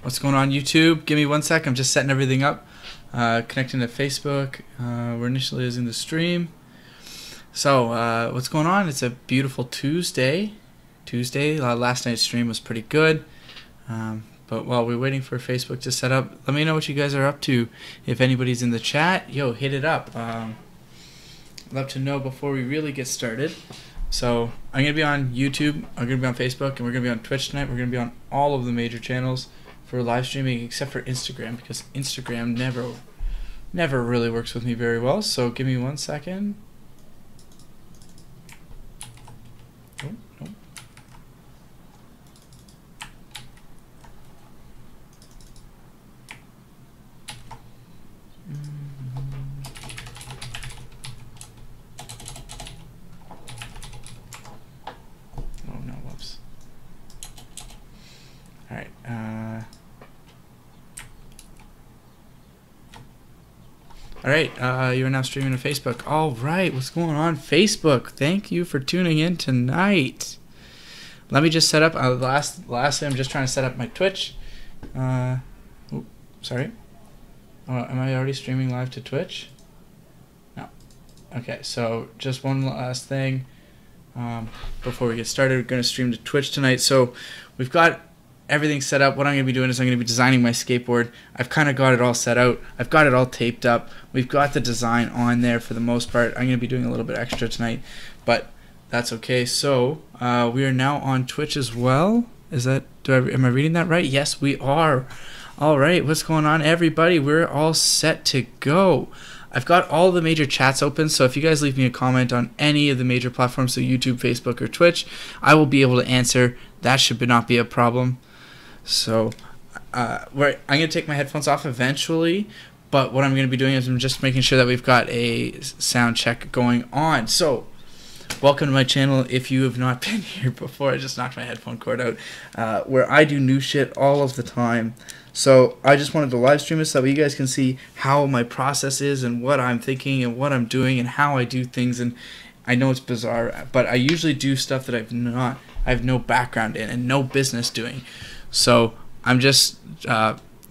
What's going on, YouTube? Give me 1 sec. I'm just setting everything up. Connecting to Facebook. We're initially using the stream. So, what's going on? It's a beautiful Tuesday. Last night's stream was pretty good. But while we're waiting for Facebook to set up, let me know what you guys are up to. If anybody's in the chat, yo, hit it up. I'd love to know before we really get started. So I'm going to be on YouTube, I'm going to be on Facebook, and we're going to be on Twitch tonight. We're going to be on all of the major channels for live streaming except for Instagram, because Instagram never really works with me very well. So give me 1 second. Oh, no. Alright, you're now streaming to Facebook. Alright, what's going on, Facebook? Thank you for tuning in tonight. Let me just set up, lastly, I'm just trying to set up my Twitch. Sorry. Am I already streaming live to Twitch? No. Okay, so just one last thing. Before we get started, we're going to stream to Twitch tonight. So we've got everything set up. What I'm going to be doing is I'm going to be designing my skateboard. I've kind of got it all set out. I've got it all taped up. We've got the design on there for the most part. I'm going to be doing a little bit extra tonight, but that's okay. So we are now on Twitch as well. Is that, am I reading that right? Yes, we are. All right, what's going on, everybody? We're all set to go. I've got all the major chats open, so if you guys leave me a comment on any of the major platforms, so YouTube, Facebook, or Twitch, I will be able to answer. That should not be a problem. So I'm going to take my headphones off eventually, but what I'm going to be doing is I'm just making sure that we've got a sound check going on. So welcome to my channel. If you have not been here before, I just knocked my headphone cord out, where I do new shit all of the time. So I just wanted to live stream this so that you guys can see how my process is and what I'm thinking and what I'm doing and how I do things. And I know it's bizarre, but I usually do stuff that I have no background in and no business doing. So I'm just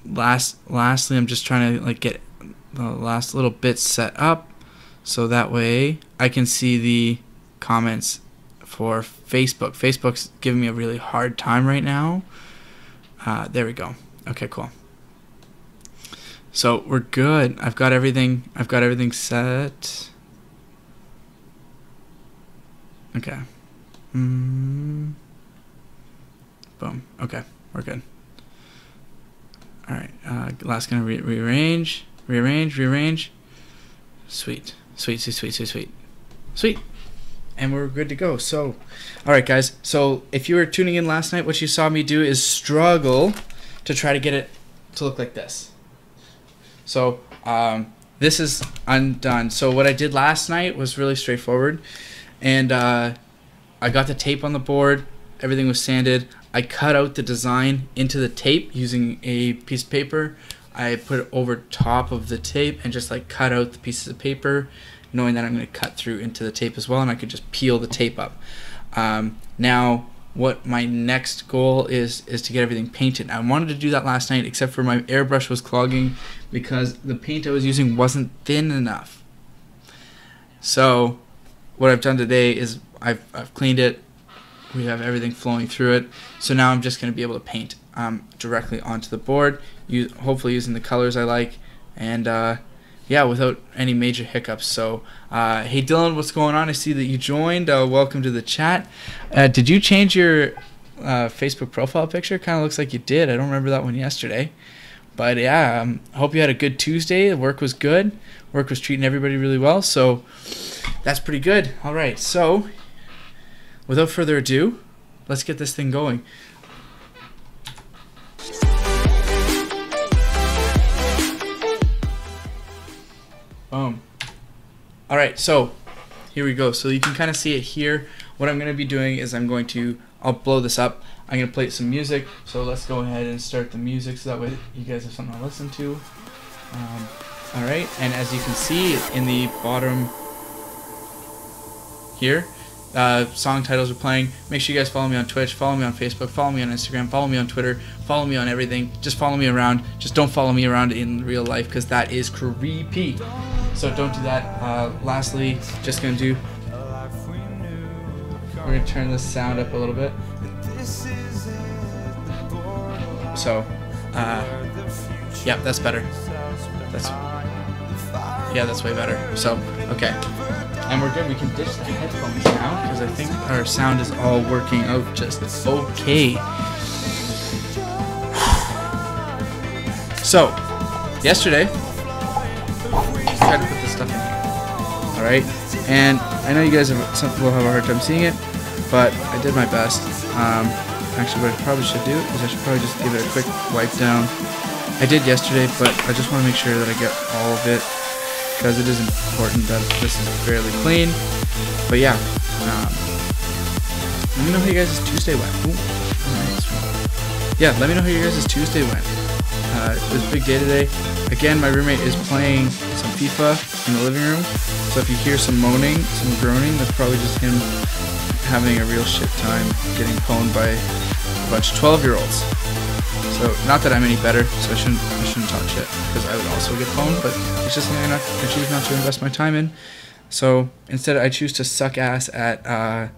lastly I'm just trying to like get the last little bit set up so that way I can see the comments for Facebook. Facebook's giving me a really hard time right now. There we go. Okay, cool. So we're good. I've got everything set. Okay. Boom. Okay. We're good. Alright, last gonna rearrange. Sweet. And we're good to go. So, alright guys, so if you were tuning in last night, what you saw me do is struggle to try to get it to look like this. So, this is undone. So what I did last night was really straightforward. And I got the tape on the board. Everything was sanded. I cut out the design into the tape using a piece of paper. I put it over top of the tape and just like cut out the pieces of paper, knowing that I'm going to cut through into the tape as well, and I could just peel the tape up. Now, what my next goal is to get everything painted. I wanted to do that last night, except for my airbrush was clogging because the paint I was using wasn't thin enough. So what I've done today is I've cleaned it. We have everything flowing through it. So now I'm just going to be able to paint directly onto the board, hopefully using the colors I like, and yeah, without any major hiccups. So hey Dylan, what's going on? I see that you joined. Welcome to the chat. Did you change your Facebook profile picture? Kind of looks like you did. I don't remember that one yesterday. But yeah, I hope you had a good Tuesday. The work was good. Work was treating everybody really well. So that's pretty good. All right, so without further ado, let's get this thing going. Boom. Alright, so here we go. So you can kind of see it here. What I'm going to be doing is I'll blow this up. I'm going to play some music. So let's go ahead and start the music so that way you guys have something to listen to. Alright, and as you can see in the bottom here, song titles are playing. Make sure you guys follow me on Twitch, follow me on Facebook, follow me on Instagram, follow me on Twitter, follow me on everything. Just follow me around. Just don't follow me around in real life, because that is creepy. So don't do that. Lastly, just gonna do. We're gonna turn the sound up a little bit. So, yeah, that's better. That's way better. So, okay. And we're good. We can ditch the headphones now, because I think our sound is all working out just okay. So, yesterday, I tried to put this stuff in here. Alright? And I know you guys some people have a hard time seeing it, but I did my best. Actually, what I probably should do is I should probably just give it a quick wipe down. I did yesterday, but I just want to make sure that I get all of it, because it is important that this is fairly clean. But yeah, let me know how you guys' Tuesday went. Ooh, nice. Yeah, let me know how you guys' Tuesday went. It was a big day today. Again, my roommate is playing some FIFA in the living room, so if you hear some moaning, some groaning, that's probably just him having a real shit time getting pwned by a bunch of 12-year-olds. So, not that I'm any better, so I shouldn't talk shit, because I would also get pwned, but it's just something I choose not to invest my time in. So, instead I choose to suck ass at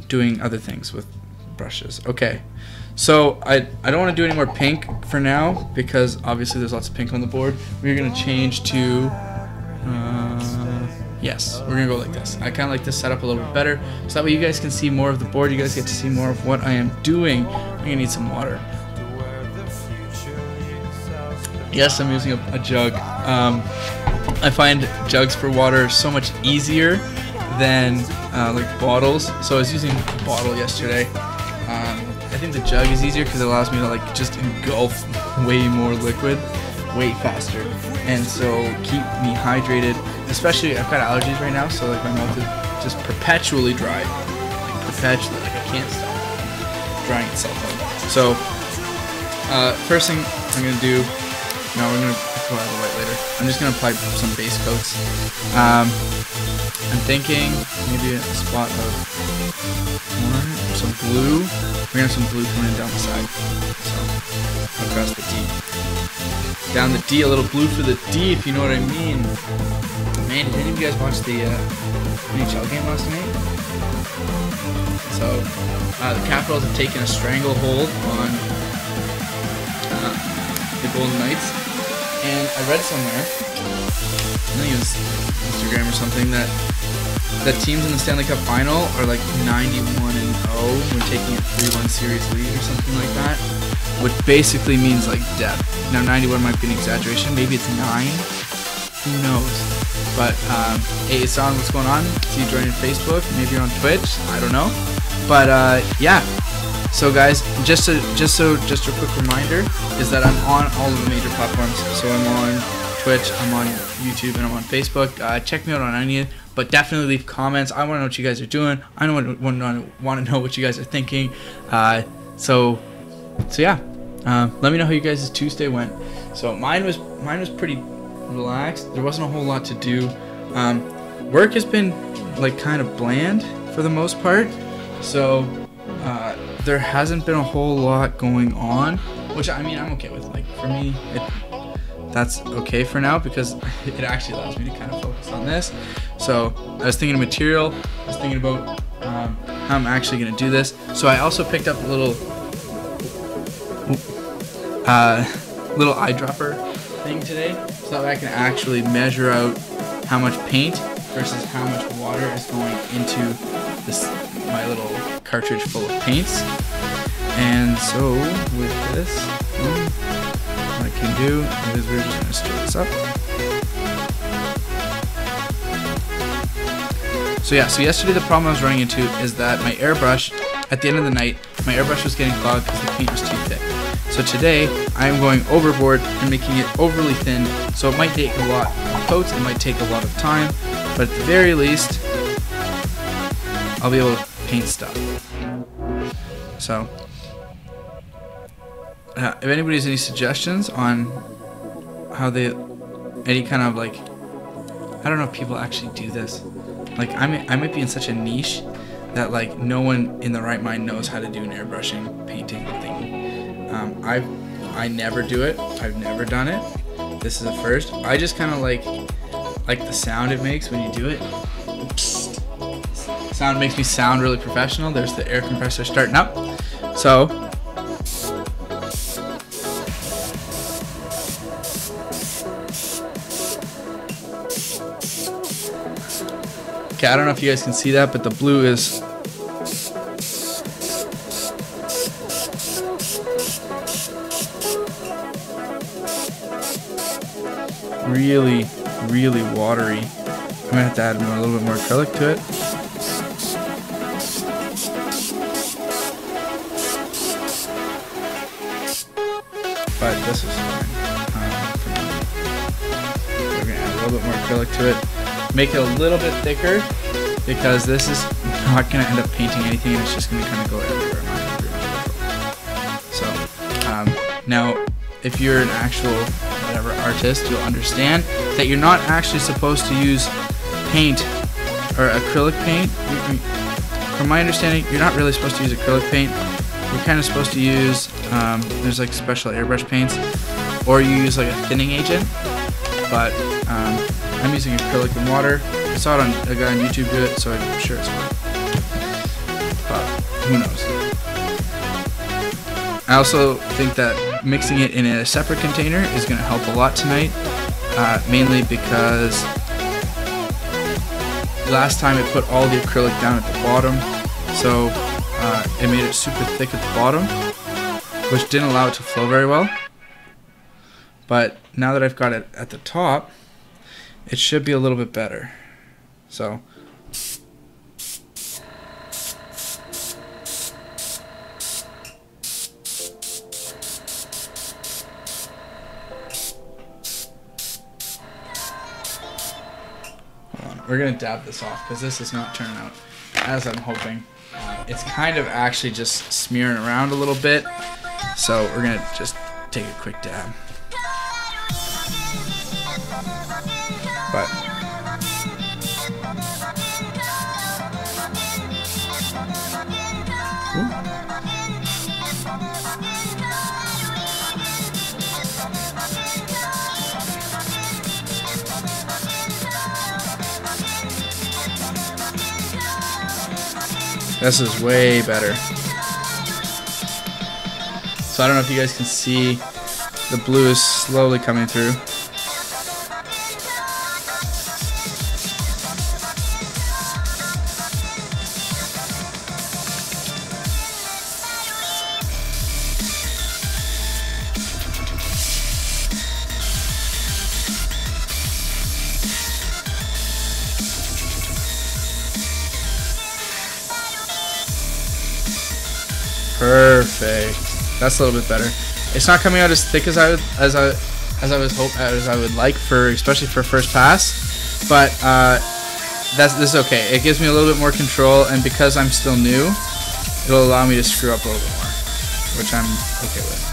doing other things with brushes. Okay, so I don't want to do any more pink for now, because obviously there's lots of pink on the board. We're going to change to... yes, we're gonna go like this. I kind of like this setup a little bit better, so that way you guys can see more of the board. You guys get to see more of what I am doing. I'm gonna need some water. Yes, I'm using a jug. I find jugs for water so much easier than like bottles. So I was using a bottle yesterday. I think the jug is easier because it allows me to like just engulf way more liquid way faster, and so keep me hydrated. Especially, I've got allergies right now, so like my mouth is just perpetually dry, like perpetually, like I can't stop drying itself out. So, first thing I'm gonna do. No, we're gonna go out of the white later. I'm just gonna apply some base coats. I'm thinking maybe a spot of some blue. We're gonna have some blue coming down the side. So across the D. Down the D, a little blue for the D, if you know what I mean. Man, did any of you guys watch the NHL game last night? So the Capitals have taken a stranglehold on the Golden Knights. And I read somewhere, I think it was Instagram or something, that teams in the Stanley Cup Final are like 91-0 when taking a 3-1 series lead or something like that, which basically means like death. Now 91 might be an exaggeration, maybe it's 9, who knows? But hey, Son, what's going on? See you joining Facebook, maybe you're on Twitch, I don't know. But yeah. So guys, just a quick reminder is that I'm on all of the major platforms. So I'm on Twitch, I'm on YouTube, and I'm on Facebook. Check me out on any, but definitely leave comments. I want to know what you guys are doing. I want to know what you guys are thinking. So yeah, let me know how you guys' Tuesday went. So mine was pretty relaxed. There wasn't a whole lot to do. Work has been like kind of bland for the most part. So there hasn't been a whole lot going on, which I mean I'm okay with. Like for me, that's okay for now because it actually allows me to kind of focus on this. So I was thinking of material. I was thinking about how I'm actually going to do this. So I also picked up a little eyedropper thing today, so that I can actually measure out how much paint versus how much water is going into this my little cartridge full of paints. And so with this, what I can do is we're just going to stir this up. So yeah, so yesterday the problem I was running into is that my airbrush, at the end of the night, my airbrush was getting clogged because the paint was too thick. So today, I am going overboard and making it overly thin, so it might take a lot of coats, it might take a lot of time, but at the very least, I'll be able to paint stuff. So, if anybody has any suggestions on how they, any kind of like, I don't know if people actually do this, like I might be in such a niche that like no one in the right mind knows how to do an airbrushing painting thing. I never do it. I've never done it. This is the first. I just kind of like the sound it makes when you do it. Sound makes me sound really professional. There's the air compressor starting up. So okay, I don't know if you guys can see that, but the blue is really, really watery. I'm gonna have to add a little bit more acrylic to it. But this is fine. We're gonna add a little bit more acrylic to it. Make it a little bit thicker because this is not gonna end up painting anything, and it's just gonna kind of go everywhere. So now, if you're an actual whatever artist, you'll understand that you're not actually supposed to use paint or acrylic paint. From my understanding, you're not really supposed to use acrylic paint. You're kind of supposed to use there's like special airbrush paints, or you use like a thinning agent. But I'm using acrylic and water. I saw it on a guy on YouTube do it, so I'm sure it's fine. But who knows? I also think that mixing it in a separate container is going to help a lot tonight, mainly because last time it put all the acrylic down at the bottom, so it made it super thick at the bottom, which didn't allow it to flow very well. But now that I've got it at the top, it should be a little bit better. So we're gonna dab this off because this is not turning out as I'm hoping. It's kind of actually just smearing around a little bit, so we're gonna just take a quick dab. But this is way better. So I don't know if you guys can see, the blue is slowly coming through. Perfect. That's a little bit better. It's not coming out as thick as I would like for, especially for first pass, but this is okay. It gives me a little bit more control, and because I'm still new, it'll allow me to screw up a little bit more, which I'm okay with.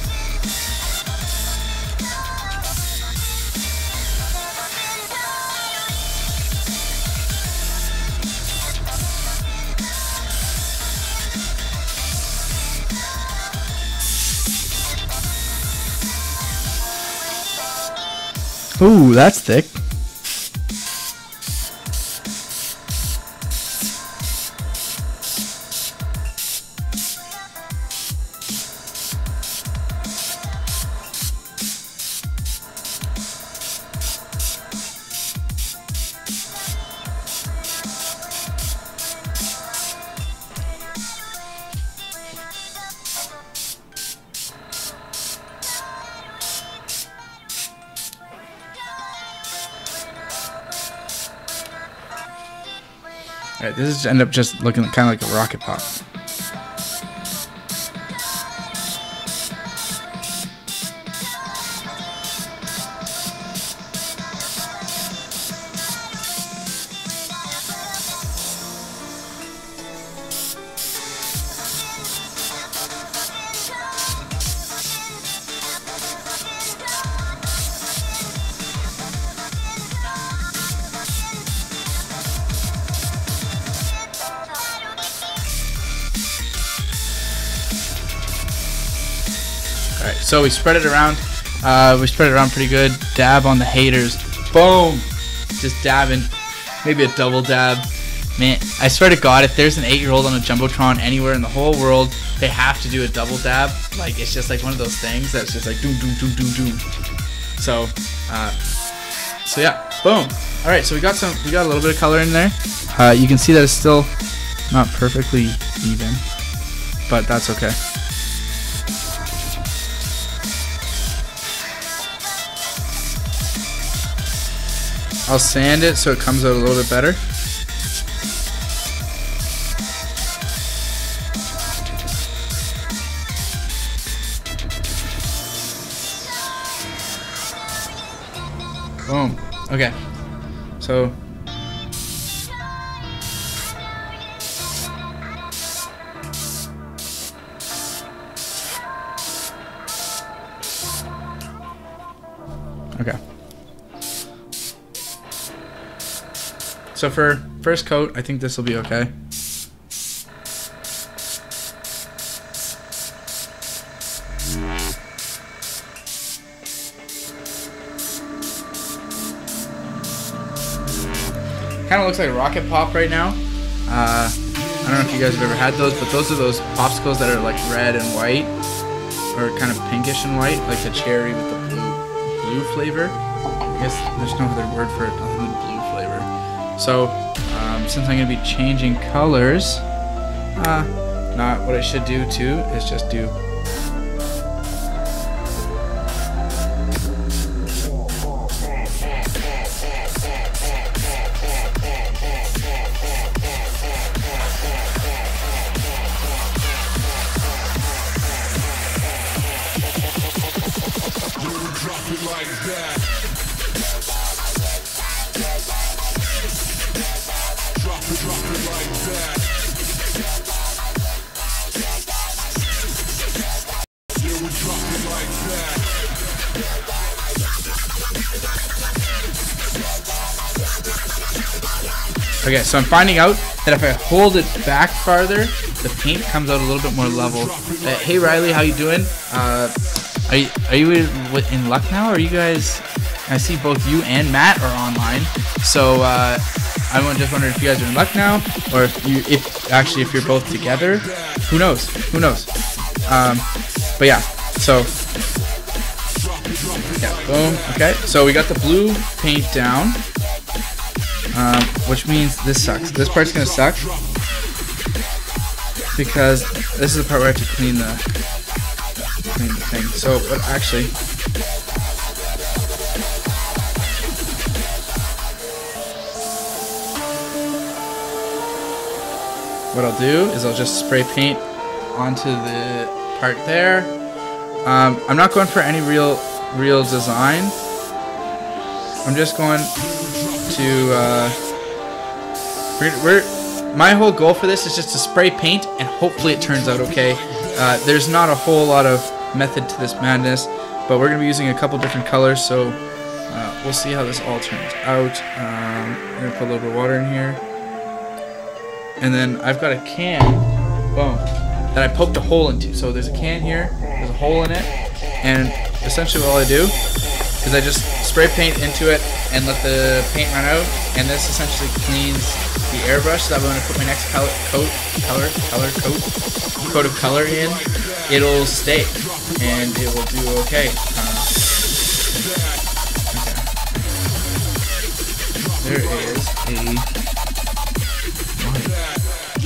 Ooh, that's thick. Alright, this is end up just looking kind of like a rocket pop. Alright, so we spread it around. We spread it around pretty good. Dab on the haters. Boom! Just dabbing. Maybe a double dab. Man, I swear to God, if there's an 8-year-old on a Jumbotron anywhere in the whole world, they have to do a double dab. Like, it's just like one of those things that's just like doom, doom, doom, doom, doom. So yeah, boom. All right, so we got a little bit of color in there. You can see that it's still not perfectly even, but that's okay. I'll sand it so it comes out a little bit better. Boom. Okay. So okay. So for first coat, I think this will be okay. Kind of looks like Rocket Pop right now. I don't know if you guys have ever had those, but those are those popsicles that are like red and white, or kind of pinkish and white, like the cherry with the blue flavor. I guess there's no other word for it other than blue flavor. So since I'm going to be changing colors, what I should do too is just do Okay, so I'm finding out that if I hold it back farther, the paint comes out a little bit more level. Hey Riley, how you doing? Are you in luck now? Or are you guys? I see both you and Matt are online. So I'm just wondering if you guys are in luck now, or if you're both together. Who knows? Who knows? But yeah. So yeah, boom. Okay, so we got the blue paint down. Which means this sucks. This part's gonna suck because this is the part where I have to clean the thing. So, but actually, what I'll do is I'll just spray paint onto the part there. I'm not going for any real design. I'm just going to my whole goal for this is just to spray paint and hopefully it turns out okay. There's not a whole lot of method to this madness, but we're gonna be using a couple different colors, so we'll see how this all turns out. I'm gonna put a little bit of water in here, and then I've got a can, boom, that I poked a hole into. So there's a can here, there's a hole in it, and essentially all I do is I just spray paint into it and let the paint run out, and this essentially cleans the airbrush, so that when I put my next coat of color in, it'll stay and it will do okay. There is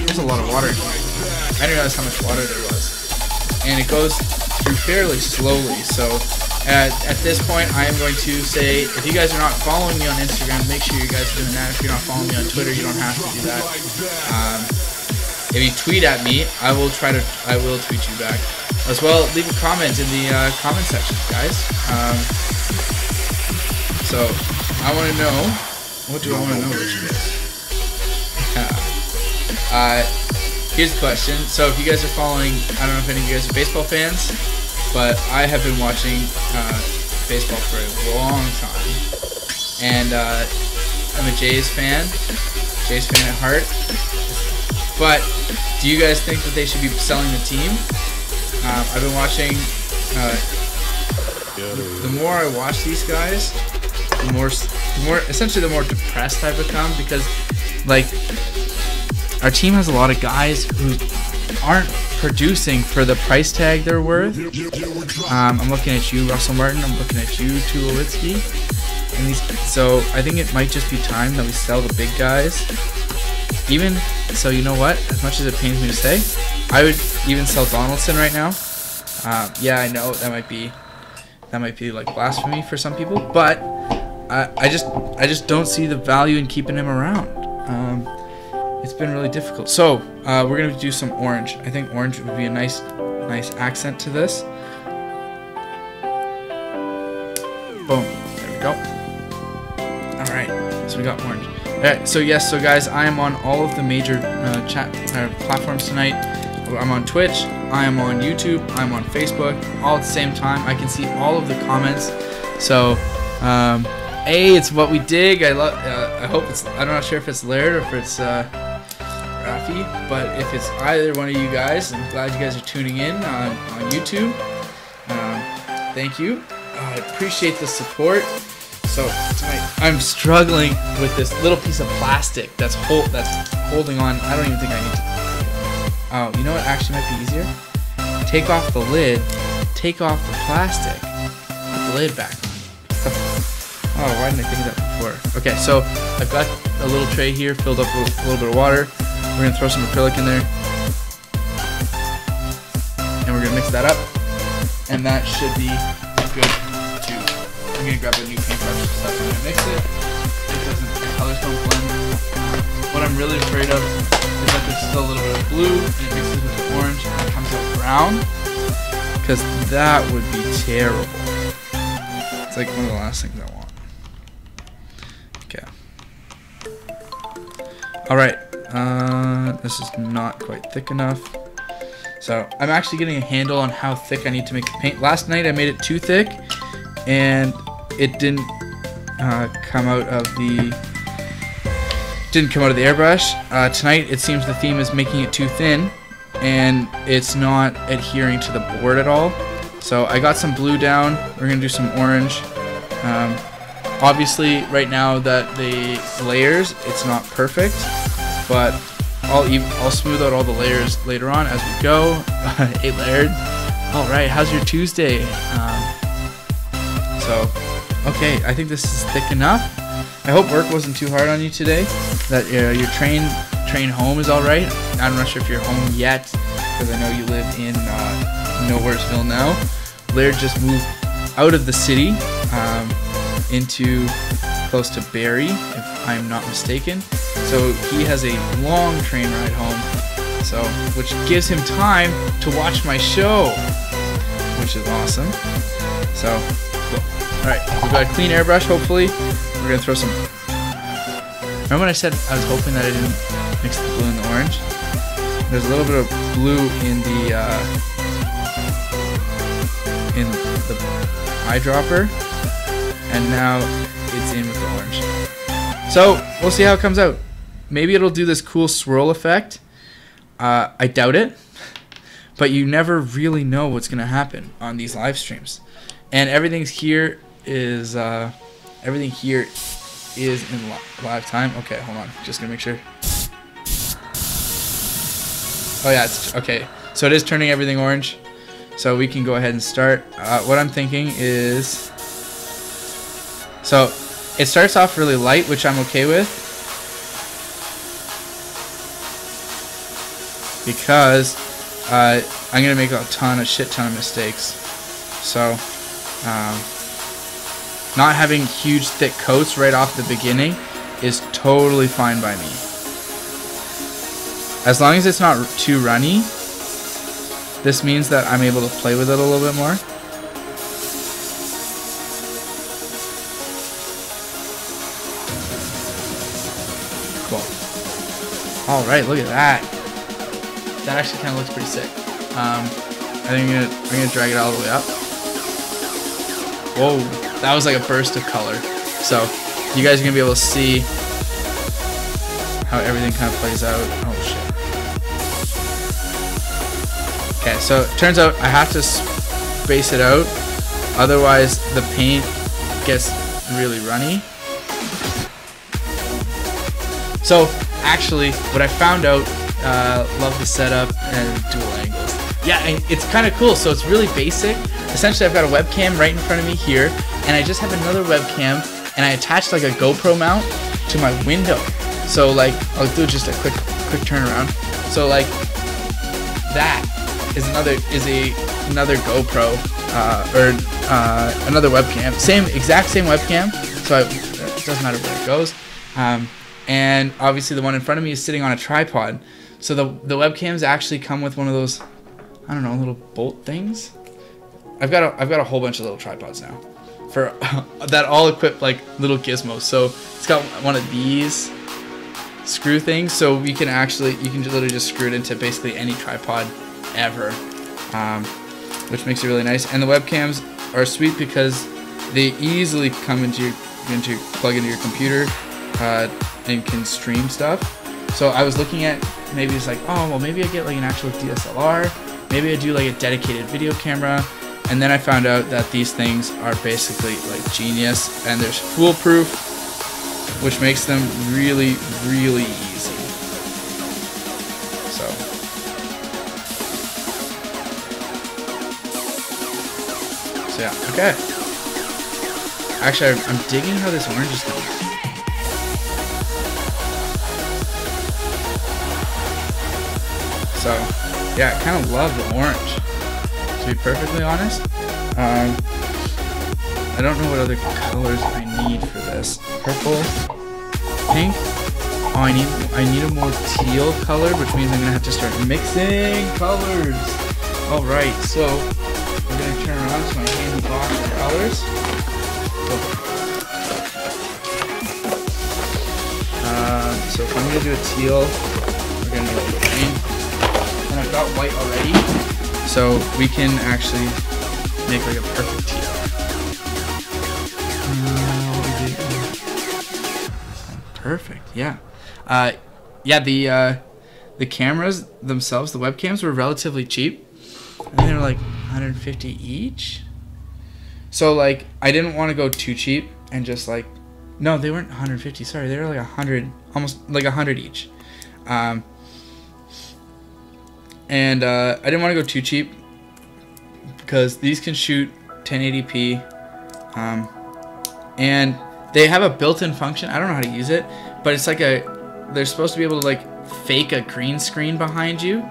there's a lot of water in here. I didn't realize how much water there was, and it goes through fairly slowly. So at this point, I am going to say, if you guys are not following me on Instagram, make sure you guys are doing that. If you're not following me on Twitter, you don't have to do that. If you tweet at me, I will tweet you back. As well, leave a comment in the comment section, guys. So I want to know, what do I want to know about you guys? Here's the question. So if you guys are following, I don't know if any of you guys are baseball fans, but I have been watching baseball for a long time, and I'm a Jays fan at heart. But do you guys think that they should be selling the team? I've been watching The more I watch these guys, the more depressed I become, because like our team has a lot of guys who aren't producing for the price tag they're worth. I'm looking at you, Russell Martin. I'm looking at you, Tulowitzki. And so I think it might just be time that we sell the big guys. Even so, you know what? As much as it pains me to say, I would even sell Donaldson right now. Yeah, I know that might be like blasphemy for some people, but I just don't see the value in keeping him around. It's been really difficult. So we're gonna do some orange. I think orange would be a nice accent to this. Boom. There we go. All right. So we got orange. All right. So yes. So guys, I am on all of the major chat platforms tonight. I'm on Twitch. I am on YouTube. I'm on Facebook. All at the same time. I can see all of the comments. So. Hey, it's what we dig. I love. I hope it's. I'm not sure if it's Laird or if it's Rafi, but if it's either one of you guys, I'm glad you guys are tuning in on YouTube. Thank you. I appreciate the support. So tonight I'm struggling with this little piece of plastic that's holding on. I don't even think I need to. Oh, you know what? Actually, might be easier. Take off the lid. Take off the plastic. Put the lid back on. Oh, why didn't I think of that before? Okay, so I've got a little tray here filled up with a little bit of water. We're going to throw some acrylic in there. And we're going to mix that up. And that should be good too. I'm going to grab a new paintbrush so I'm going to mix it. The colors don't blend. What I'm really afraid of is that there's still a little bit of blue and it mixes with the orange and it comes out brown. Because that would be terrible. It's like one of the last things I want. Okay. Alright. This is not quite thick enough. So I'm actually getting a handle on how thick I need to make the paint. Last night I made it too thick and it didn't come out of the airbrush. Tonight it seems the theme is making it too thin and it's not adhering to the board at all. So I got some blue down. We're gonna do some orange. Obviously, right now that the layers, it's not perfect, but I'll smooth out all the layers later on as we go. Hey, Laird. All right, how's your Tuesday? Okay, I think this is thick enough. I hope work wasn't too hard on you today. That your train home is all right. I'm not sure if you're home yet, because I know you live in Nowheresville now. Laird just moved out of the city. Into close to Barrie, if I'm not mistaken. So he has a long train ride home, so which gives him time to watch my show, which is awesome. So, cool. All right, we've got a clean airbrush. Hopefully, we're gonna throw some. Remember when I said I was hoping that I didn't mix the blue and the orange? There's a little bit of blue in the eyedropper. And now it's in with the orange. So we'll see how it comes out. Maybe it'll do this cool swirl effect. I doubt it. But you never really know what's going to happen on these live streams. And everything here is in live time. Okay, hold on. Just going to make sure. Oh yeah, it's okay. So it is turning everything orange. So we can go ahead and start. What I'm thinking is... So, it starts off really light, which I'm okay with, because I'm going to make a shit ton of mistakes. So, not having huge thick coats right off the beginning is totally fine by me. As long as it's not too runny, this means that I'm able to play with it a little bit more. All right, look at that. That actually kind of looks pretty sick. I think I'm gonna drag it all the way up. Whoa, that was like a burst of color. So you guys are gonna be able to see how everything kind of plays out. Oh shit. Okay, so it turns out I have to space it out. Otherwise, the paint gets really runny. So, actually, what I found out, love the setup and dual angles. Yeah, it's kind of cool. So it's really basic. Essentially, I've got a webcam right in front of me here, and I just have another webcam, and I attached like a GoPro mount to my window. So like, I'll do just a quick turnaround. So like, that is another GoPro or another webcam. Exact same webcam. So it doesn't matter where it goes. And obviously the one in front of me is sitting on a tripod. So the webcams actually come with one of those, I don't know, little bolt things. I've got a whole bunch of little tripods now for that all equipped like little gizmos. So it's got one of these screw things, so you can literally just screw it into basically any tripod ever, which makes it really nice. And the webcams are sweet because they easily come plug into your computer and can stream stuff. So I was looking at, maybe it's like, oh well, maybe I get like an actual DSLR, maybe I do like a dedicated video camera. And then I found out that these things are basically like genius, and they're foolproof, which makes them really, really easy. So yeah, okay. Actually, I'm digging how this orange is going. So yeah, I kind of love the orange. To be perfectly honest, I don't know what other colors I need for this. Purple, pink. Oh, I need a more teal color, which means I'm gonna have to start mixing colors. All right, so we're gonna turn around to my handy box of colors. So if I'm gonna do a teal, we're gonna do green, and I've got white already. So we can actually make like a perfect teal. Perfect, yeah. Yeah, the cameras themselves, the webcams, were relatively cheap. I think they were like 150 each. So like, I didn't want to go too cheap and just like, no, they weren't 150. Sorry, they were like 100, almost like 100 each. And I didn't want to go too cheap because these can shoot 1080p, and they have a built-in function. I don't know how to use it, but it's like they're supposed to be able to like fake a green screen behind you.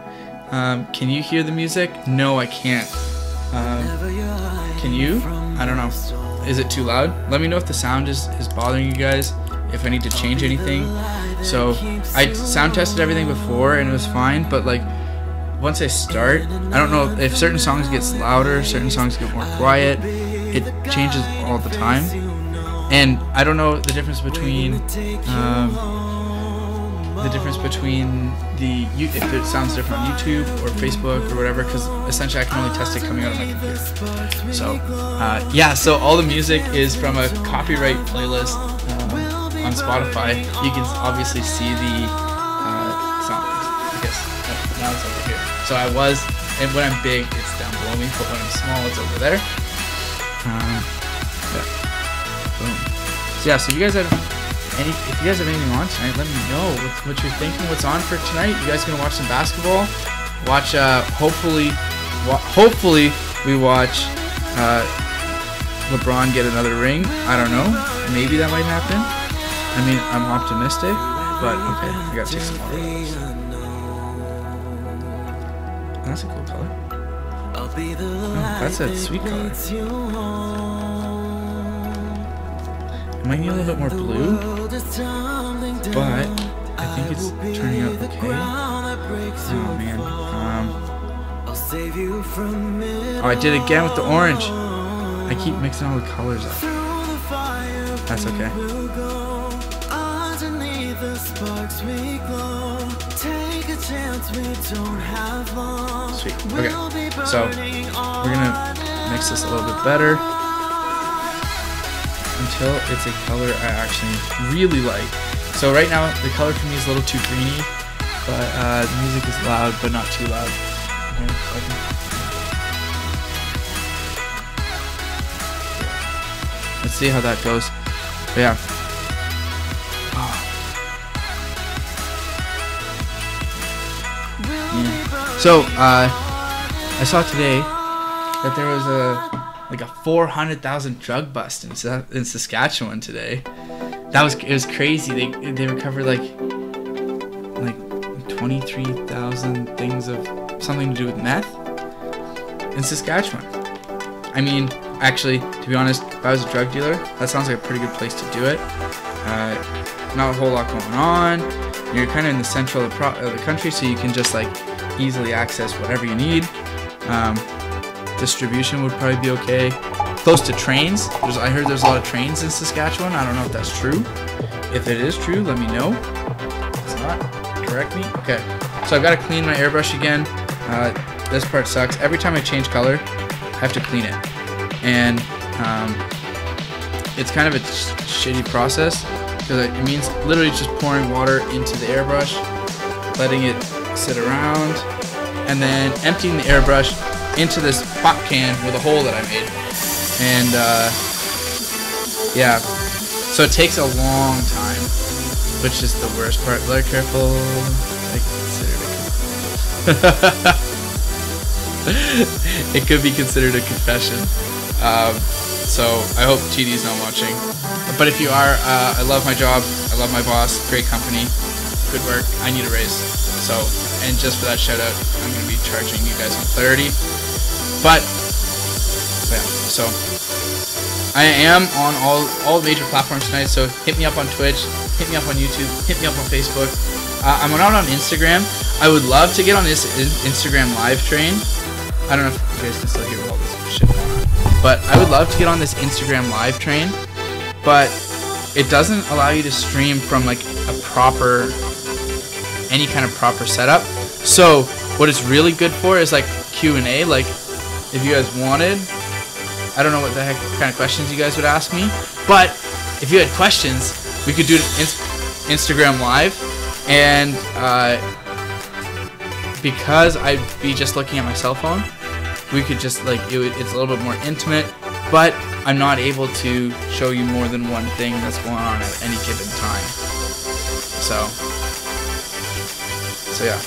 Can you hear the music? No, I can't. Can you? I don't know. Is it too loud? Let me know if the sound is bothering you guys, if I need to change anything. So I sound tested everything before and it was fine, but like, once I start, I don't know if certain songs get louder, certain songs get more quiet. It changes all the time, and I don't know the difference between if it sounds different on YouTube or Facebook or whatever, because essentially I can only test it coming out of my computer. So yeah, so all the music is from a copyright playlist on Spotify. You can obviously see the songs. I guess now it's over here. So and when I'm big, it's down below me, but when I'm small, it's over there. Yeah. Boom. So yeah, so if you guys have anything on tonight, let me know what you're thinking, what's on for tonight. You guys gonna watch some basketball? Watch, hopefully we watch LeBron get another ring. I don't know. Maybe that might happen. I mean, I'm optimistic, but okay, I gotta take some more. That's a cool color. Oh, that's a sweet color. It might need a little bit more blue, but I think it's turning out okay. Oh man. Oh, I did it again with the orange. I keep mixing all the colors up. That's okay. Sweet. Okay, so we're gonna mix this a little bit better until it's a color I actually really like. So right now the color for me is a little too greeny, but the music is loud but not too loud. Okay, see how that goes. But yeah. Yeah. So I saw today that there was a 400,000 drug bust in Saskatchewan today. It was crazy. They recovered like 23,000 things of something to do with meth in Saskatchewan. I mean, actually, to be honest, if I was a drug dealer, that sounds like a pretty good place to do it. Not a whole lot going on. You're kind of in the central of the country, so you can just like easily access whatever you need. Distribution would probably be okay. Close to trains. I heard there's a lot of trains in Saskatchewan. I don't know if that's true. If it is true, let me know. If it's not, correct me. Okay. So I've got to clean my airbrush again. This part sucks. Every time I change color, I have to clean it. And it's kind of a shitty process because it means literally just pouring water into the airbrush, letting it sit around, and then emptying the airbrush into this pop can with a hole that I made. And yeah, so it takes a long time, which is the worst part. Be careful. I consider it could be considered a confession. So I hope TD's not watching. But if you are, I love my job. I love my boss. Great company. Good work. I need a raise. So, and just for that shout out, I'm going to be charging you guys on clarity. But yeah, so I am on all major platforms tonight. So hit me up on Twitch, hit me up on YouTube, hit me up on Facebook. I'm not on Instagram. I would love to get on this Instagram live train. I don't know if you guys can still hear all this shit going on, but I would love to get on this Instagram live train. But it doesn't allow you to stream from like any kind of proper setup. So what it's really good for is like Q&A. Like if you guys wanted, I don't know what the heck kind of questions you guys would ask me, but if you had questions, we could do it Instagram live. And because I'd be just looking at my cell phone, we could just like it's a little bit more intimate, but I'm not able to show you more than one thing that's going on at any given time. So yeah,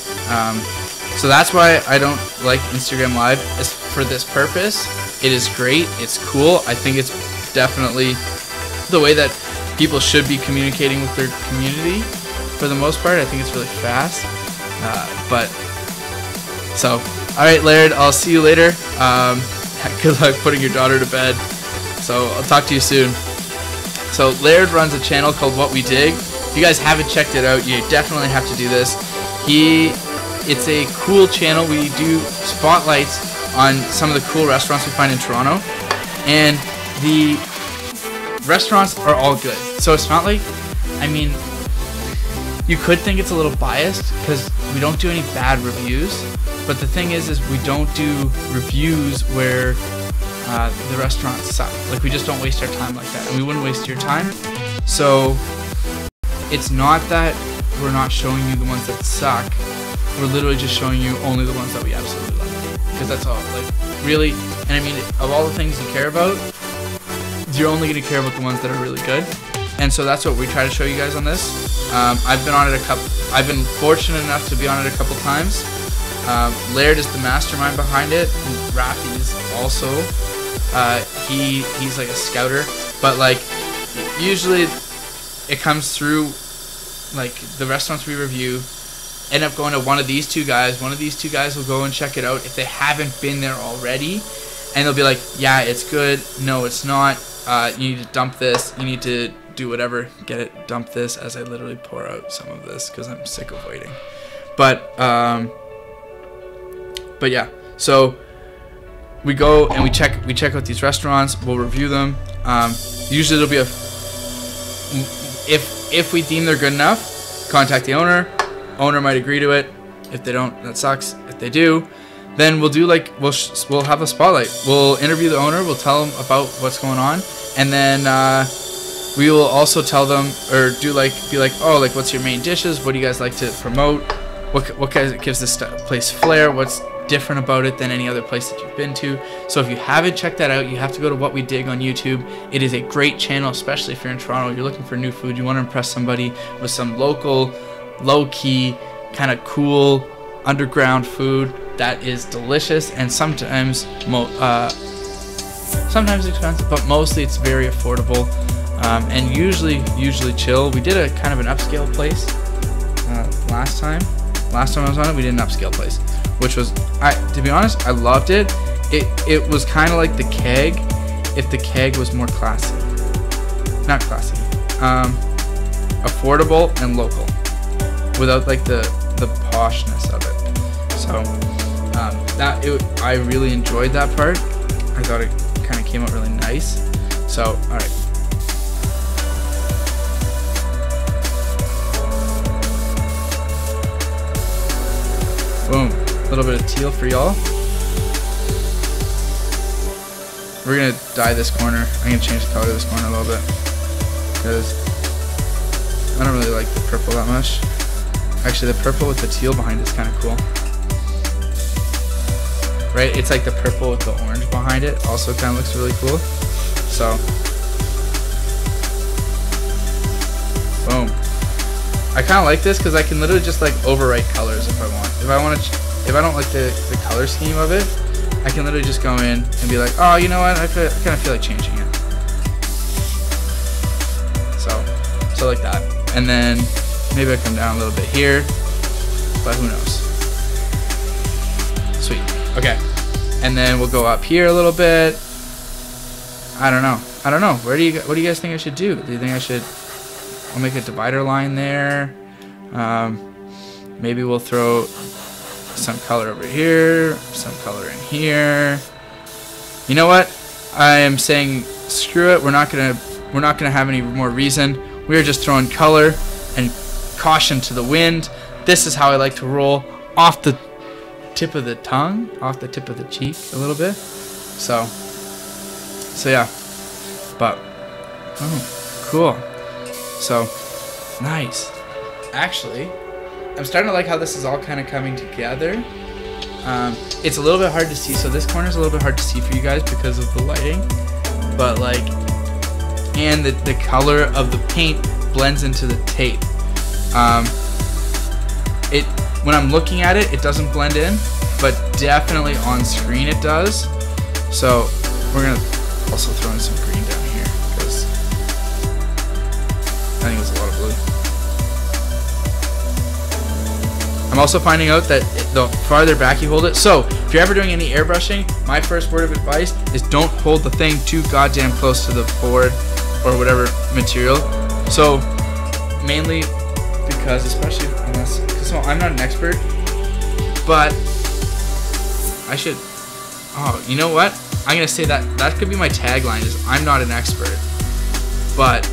so that's why I don't like Instagram Live. For this purpose, it is great, it's cool. I think it's definitely the way that people should be communicating with their community. For the most part, I think it's really fast. But so, all right, Laird, I'll see you later. Good luck putting your daughter to bed. So I'll talk to you soon. So Laird runs a channel called What We Dig. If you guys haven't checked it out, you definitely have to do this. It's a cool channel. We do spotlights on some of the cool restaurants we find in Toronto, and the restaurants are all good. So it's not like, I mean, you could think it's a little biased because we don't do any bad reviews, but the thing is we don't do reviews where the restaurants suck. Like, we just don't waste our time like that, and we wouldn't waste your time. So it's not that we're not showing you the ones that suck. We're literally just showing you only the ones that we absolutely love, because that's all. Like, really, and I mean, of all the things you care about, you're only going to care about the ones that are really good. And so that's what we try to show you guys on this. I've been on it I've been fortunate enough to be on it a couple times. Laird is the mastermind behind it. Rafi's also. He's like a scouter, but like usually it comes through like the restaurants we review end up going to one of these two guys. One of these two guys will go and check it out if they haven't been there already, and they'll be like, yeah, it's good, no, it's not, you need to dump this, you need to do whatever, get it, dump this, as I literally pour out some of this because I'm sick of waiting. But yeah, so we go and we check out these restaurants, we'll review them. Usually there'll be if we deem they're good enough, contact the owner. Owner might agree to it. If they don't, that sucks. If they do, then we'll do like we'll have a spotlight. We'll interview the owner. We'll tell them about what's going on, and then we will also tell them or be like, oh, like, what's your main dishes? What do you guys like to promote? What gives this place flair? What's different about it than any other place that you've been to. So if you haven't checked that out, you have to go to What We Dig on YouTube. It is a great channel, especially if you're in Toronto, you're looking for new food, you want to impress somebody with some local, low-key, kind of cool, underground food that is delicious and sometimes expensive, but mostly it's very affordable, and usually chill. We did a kind of an upscale place last time I was on it. We did an upscale place, which was, to be honest, I loved it. It was kind of like the Keg, if the Keg was more classy. Not classy, affordable and local, without like the poshness of it. So I really enjoyed that part. I thought it kind of came out really nice. So all right. Boom. A little bit of teal for y'all. We're gonna dye this corner. I'm gonna change the color of this corner a little bit because I don't really like the purple that much. Actually, the purple with the teal behind it is kind of cool. Right? It's like the purple with the orange behind it also kind of looks really cool. So, boom. I kind of like this because I can literally just like overwrite colors if I want. If I don't like the color scheme of it, I can literally just go in and be like, oh, you know what? I kind of feel like changing it. So like that. And then maybe I come down a little bit here, but who knows? Sweet. Okay. And then we'll go up here a little bit. I don't know. What do you guys think I should do? Do you think I'll make a divider line there? Maybe we'll throw some color over here, some color in here. You know what? I am saying screw it. We're not gonna have any more reason. We're just throwing color and caution to the wind. This is how I like to roll, off the tip of the tongue, off the tip of the cheek a little bit. So yeah. But oh, cool. So nice. Actually, I'm starting to like how this is all kind of coming together. It's a little bit hard to see, so this corner is a little bit hard to see for you guys because of the lighting. But like, and the color of the paint blends into the tape. When I'm looking at it, it doesn't blend in, but definitely on screen it does. So we're gonna also throw in some green down here because I think it's a lot of blue. I'm also finding out that the farther back you hold it, so if you're ever doing any airbrushing, my first word of advice is don't hold the thing too goddamn close to the board or whatever material. So mainly because, especially unless, so I'm not an expert, but I should, oh, you know what? I'm gonna say that could be my tagline, is I'm not an expert, but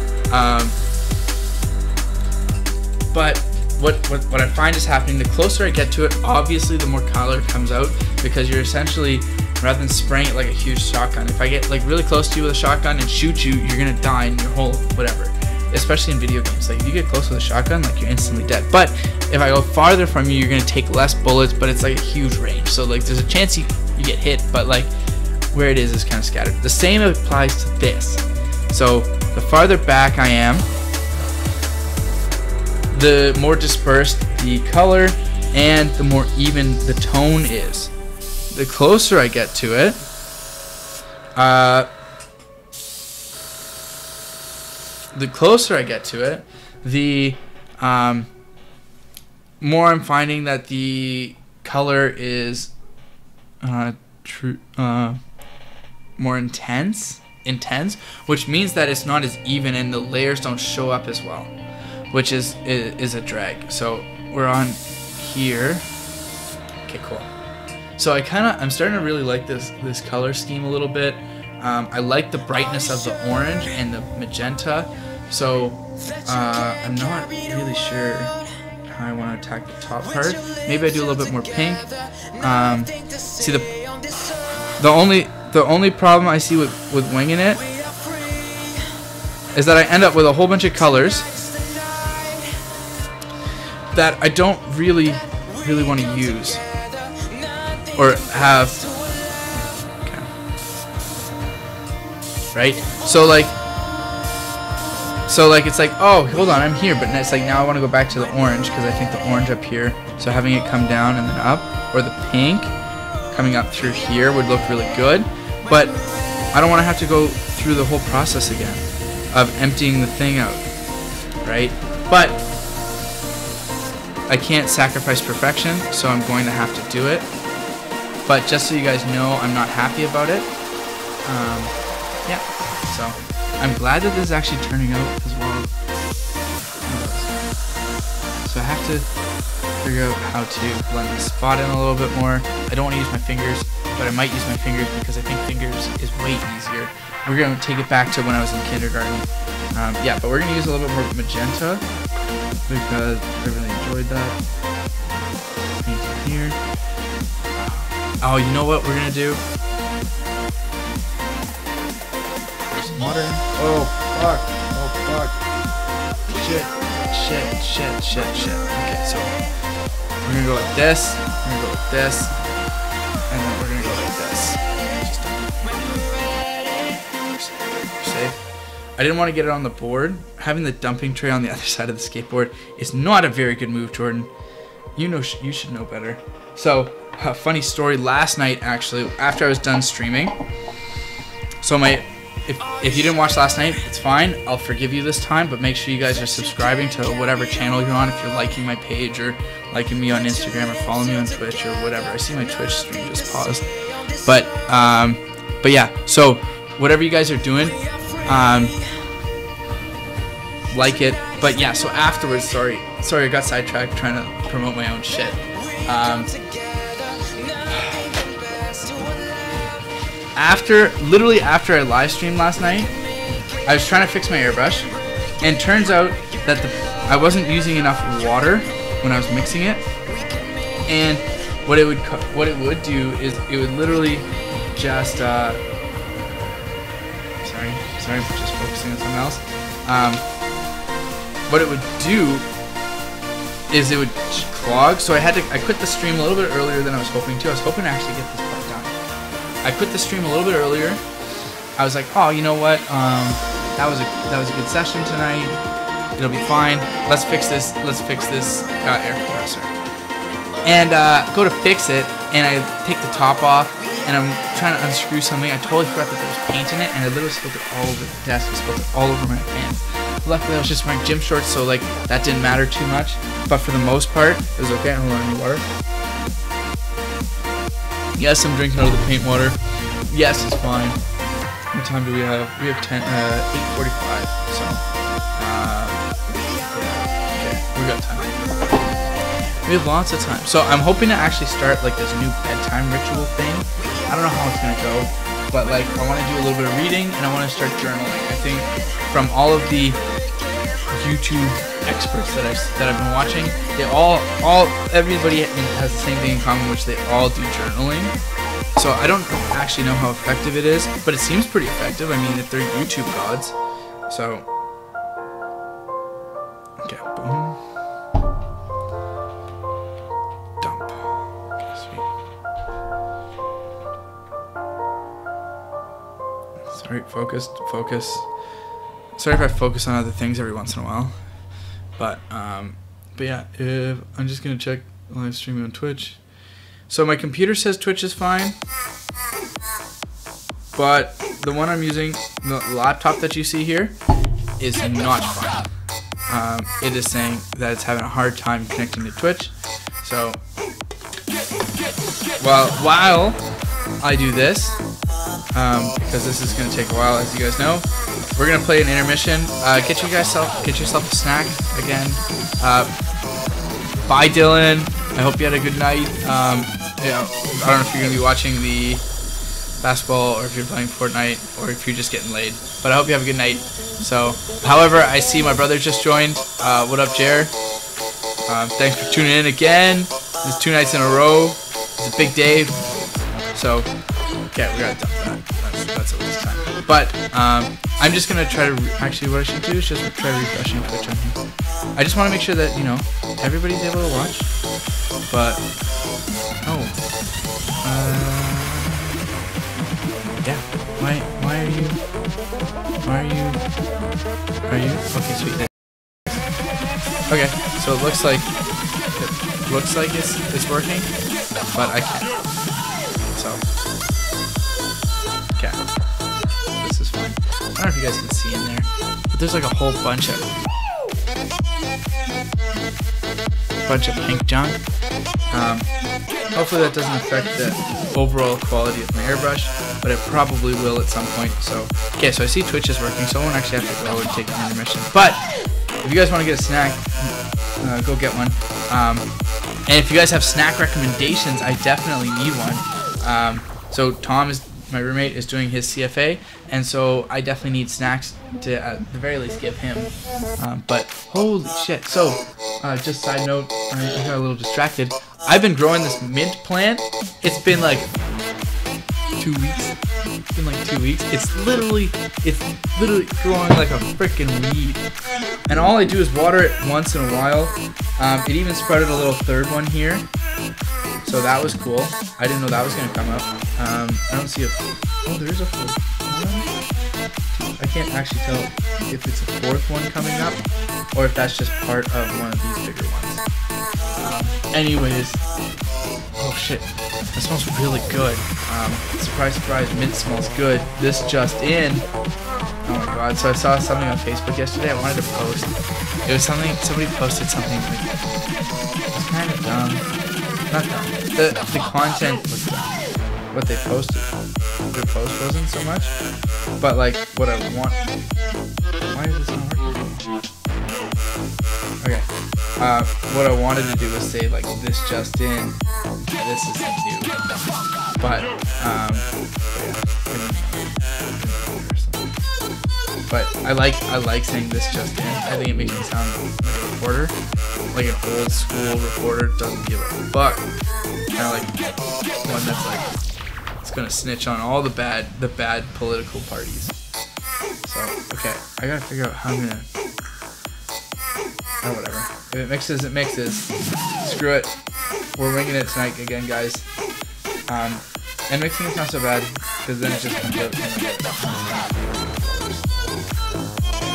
what I find is happening, the closer I get to it, obviously the more color comes out, because you're essentially, rather than spraying it like a huge shotgun, if I get like really close to you with a shotgun and shoot you, you're gonna die in your whole whatever. Especially in video games, like if you get close with a shotgun, like you're instantly dead. But if I go farther from you, you're gonna take less bullets, but it's like a huge range. So like there's a chance you get hit, but like where it is kind of scattered. The same applies to this. So the farther back I am, the more dispersed the color and the more even the tone is. The closer I get to it, the more I'm finding that the color is more intense, which means that it's not as even and the layers don't show up as well, which is a drag. So we're on here. Okay, cool. So I'm starting to really like this color scheme a little bit. I like the brightness of the orange and the magenta. So I'm not really sure how I want to attack the top part. Maybe I do a little bit more pink. See, the only problem I see with winging it is that I end up with a whole bunch of colors that I don't really want to use. or have, okay. Right? So like it's like, oh, hold on, I'm here, but it's like now I want to go back to the orange because I think the orange up here, so having it come down and then up, or the pink coming up through here would look really good, but I don't want to have to go through the whole process again of emptying the thing out, right? But I can't sacrifice perfection, so I'm going to have to do it. But just so you guys know, I'm not happy about it. Yeah, so I'm glad that this is actually turning out as well. So I have to figure out how to blend the spot in a little bit more. I don't want to use my fingers, but I might use my fingers because I think fingers is way easier. We're going to take it back to when I was in kindergarten. Yeah, but we're going to use a little bit more magenta because I really enjoyed that. Paint it here. Oh, you know what we're going to do? Some water. Oh, fuck. Oh, fuck. Shit. Okay, so we're going to go like this. We're going to go like this. And then we're going to go like this. Safe. I didn't want to get it on the board. Having the dumping tray on the other side of the skateboard is not a very good move, Jordan. You know, you should know better. So, a funny story. Last night, actually, after I was done streaming, so if you didn't watch last night, it's fine. I'll forgive you this time, but make sure you guys are subscribing to whatever channel you're on. If you're liking my page or liking me on Instagram or following me on Twitch or whatever. I see my Twitch stream just paused. But yeah. So whatever you guys are doing, like it. But yeah. So afterwards, sorry, I got sidetracked trying to promote my own shit. Literally after I live streamed last night, I was trying to fix my airbrush, and turns out that I wasn't using enough water when I was mixing it, and what it would do is it would literally just sorry, I'm just focusing on something else. What it would do is it would clog, so I quit the stream a little bit earlier than I was hoping to. I was hoping to actually get this part done. I quit the stream a little bit earlier. I was like, oh, you know what? That was a good session tonight. It'll be fine. Let's fix this air compressor. And go to fix it, and I take the top off, and I'm trying to unscrew something. I totally forgot that there was paint in it, and I literally spilled it all over the desk. I spilled it all over my pants. Luckily, I was just wearing gym shorts, so like that didn't matter too much. But for the most part, it was okay. Hold on, any water? Yes, I'm drinking out of the paint water. Yes, it's fine. What time do we have? We have 8:45. So, yeah. Okay, we got time. We have lots of time. So I'm hoping to actually start like this new bedtime ritual thing. I don't know how it's gonna go, but like I want to do a little bit of reading and I want to start journaling. I think from all of the YouTube experts that I've been watching, everybody has the same thing in common, which they all do journaling. So I don't actually know how effective it is, but it seems pretty effective. I mean, if they're YouTube gods. So, okay, boom, dump. Okay, sweet. Sorry, focus. Sorry if I focus on other things every once in a while. But yeah, I'm just gonna check live streaming on Twitch. So my computer says Twitch is fine, but the one I'm using, the laptop that you see here, is not fine. It is saying that it's having a hard time connecting to Twitch. So while I do this, because this is gonna take a while, as you guys know, we're gonna play an intermission. Get yourself a snack again. Bye, Dylan. I hope you had a good night. Yeah, I don't know if you're gonna be watching the basketball or if you're playing Fortnite or if you're just getting laid. But I hope you have a good night. So, however, I see my brother just joined. What up, Jer? Thanks for tuning in again. This is 2 nights in a row. It's a big day. So, okay, we gotta dump that. That's a waste of time. But I'm just gonna try to actually what I should do is just try refreshing Twitch on here. I just want to make sure that everybody's able to watch. But Yeah. Why are you? Okay, sweet. Okay, so it looks like it's working, but I can't. So, okay, this is fine. I don't know if you guys can see in there, but there's like a whole bunch of pink junk. Hopefully that doesn't affect the overall quality of my airbrush, but it probably will at some point. So, okay, so I see Twitch is working, so I won't actually have to go and take an intermission. But if you guys want to get a snack, go get one. And if you guys have snack recommendations, I definitely need one. So Tom, my roommate, is doing his CFA, and so I definitely need snacks to at the very least give him. But holy shit! So just side note, I got a little distracted. I've been growing this mint plant. It's been like 2 weeks. It's been like 2 weeks. It's literally growing like a freaking weed. And all I do is water it once in a while. It even sprouted a little third one here. So that was cool. I didn't know that was gonna come up. I don't see a. Oh, there is a fourth one. I can't actually tell if it's a fourth one coming up or if that's just part of one of these bigger ones. Anyways, oh shit, that smells really good. Surprise, surprise, mint smells good. This just in. Oh my god! So I saw something on Facebook yesterday. I wanted to post. It was something. Somebody posted something like it was kind of dumb. Not dumb. The content was dumb. What they posted. Their post wasn't so much. But like what I want. Why is this not working? Okay. What I wanted to do was say like this just in. This isn't new. But yeah. But I like saying this just in. I think it makes me sound like a reporter, like an old school reporter doesn't give a fuck. Kind of like one that's like it's gonna snitch on all the bad political parties. So okay, I gotta figure out how I'm gonna. Oh whatever. If it mixes, it mixes. Screw it. We're winging it tonight again, guys. And mixing is not so bad because then it just comes out.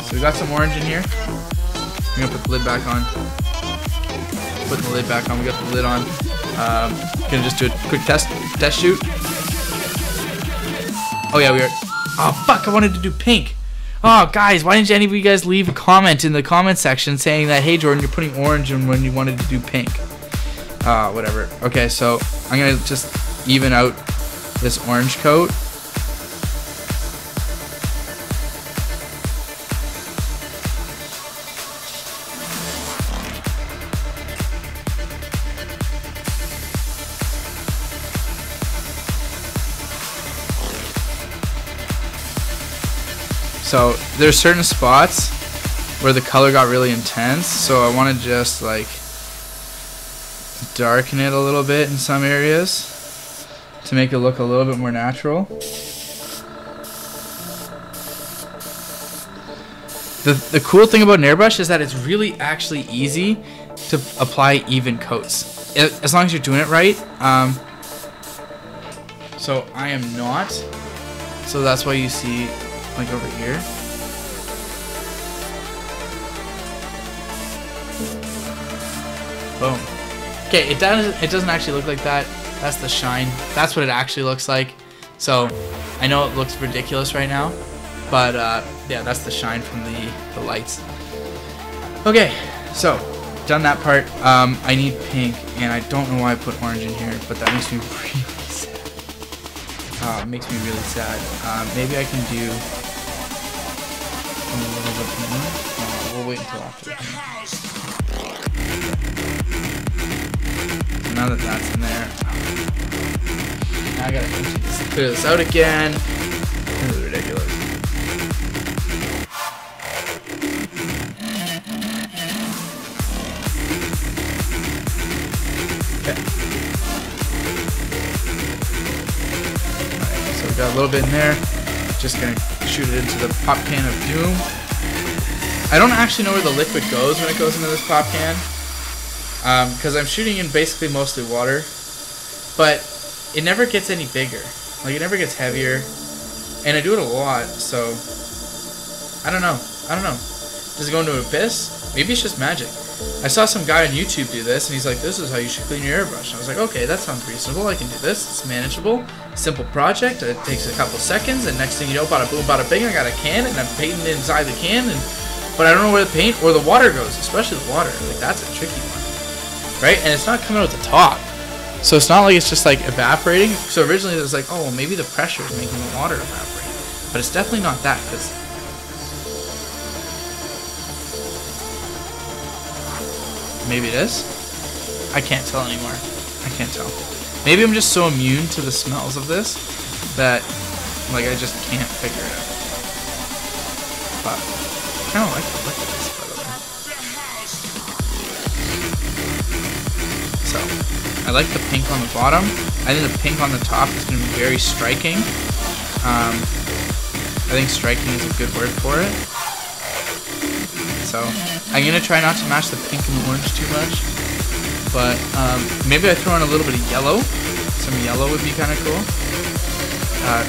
So we got some orange in here. I'm gonna put the lid back on. Putting the lid back on. We got the lid on. Gonna just do a quick test shoot. Oh yeah, we are. Oh fuck! I wanted to do pink. Oh guys, why didn't any of you guys leave a comment in the comment section saying that, hey Jordan, you're putting orange in when you wanted to do pink? Whatever. Okay, so I'm gonna just even out this orange coat. So there's certain spots where the color got really intense, so I want to just like darken it a little bit in some areas to make it look a little bit more natural. The cool thing about an airbrush is that it's really actually easy to apply even coats as long as you're doing it right. So I am not, so that's why you see like over here. Boom. Okay, it doesn't actually look like that. That's the shine. That's what it actually looks like. So I know it looks ridiculous right now, but yeah, that's the shine from the lights. Okay, so done that part. I need pink, and I don't know why I put orange in here, but that makes me really sad. It makes me really sad. Maybe I can do a little bit more. We'll wait until after the paint. So now that that's in there, now I gotta clear this out again. This is ridiculous. Okay. Alright, so we got a little bit in there. Just gonna shoot it into the pop can of doom. I don't actually know where the liquid goes when it goes into this pop can, because I'm shooting in basically mostly water, but it never gets any bigger. Like, it never gets heavier. And I do it a lot, so I don't know. Does it go into abyss? Maybe it's just magic. I saw some guy on YouTube do this, and he's like, this is how you should clean your airbrush. And I was like, okay, that sounds reasonable. I can do this. It's manageable. Simple project. It takes a couple seconds, and next thing you know, bada boom, bada bing, I got a can, and I'm painting inside the can, but I don't know where the paint or the water goes, especially the water. Like, that's a tricky one, right? And it's not coming out the top. So it's not like it's just like evaporating. So originally it was like, oh, well, maybe the pressure is making the water evaporate. But it's definitely not that, because maybe it is. I can't tell anymore. I can't tell. Maybe I'm just so immune to the smells of this that, like, I just can't figure it out. But I kind of like the look of this, by the way. So I like the pink on the bottom. I think the pink on the top is going to be very striking. I think striking is a good word for it. So I'm going to try not to match the pink and the orange too much. But maybe I throw in a little bit of yellow. Some yellow would be kind of cool.